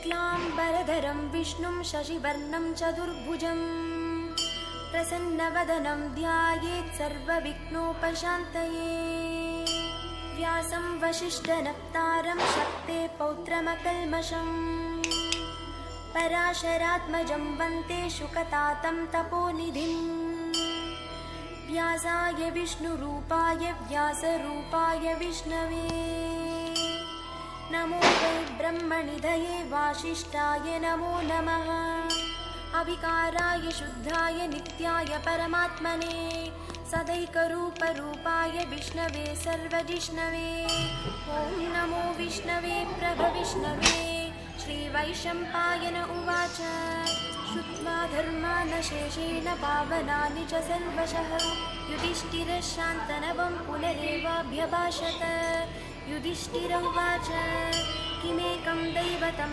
शुक्लाम्बरधरं विष्णुं शशिवर्णं चतुर्भुजं प्रसन्नवदनं ध्यायेत् सर्वविघ्नोपशान्तये। व्यासं वसिष्ठनप्तारं शक्ते पौत्रमकल्मषम् पराशरात्मजं वन्दे शुकतातं तपोनिधिम्। व्यासाय विष्णुरूपाय व्यासरूपाय विष्णवे नमो वै ब्रह्मनिधये वासिष्ठाय नमो नमः। अविकाराय शुद्धाय नित्याय परमात्मने सदैकरूपरूपाय विष्णवे सर्वजिष्णवे। ॐ नमो विष्णवे प्रभविष्णवे। श्रीवैशम्पायन उवाच श्रुत्वा धर्मानशेषेण पावनानि च सर्वशः युधिष्ठिरश्शान्तनवं पुनरेवाभ्यभाषत। युधिष्ठिर उवाच किमेकं दैवतं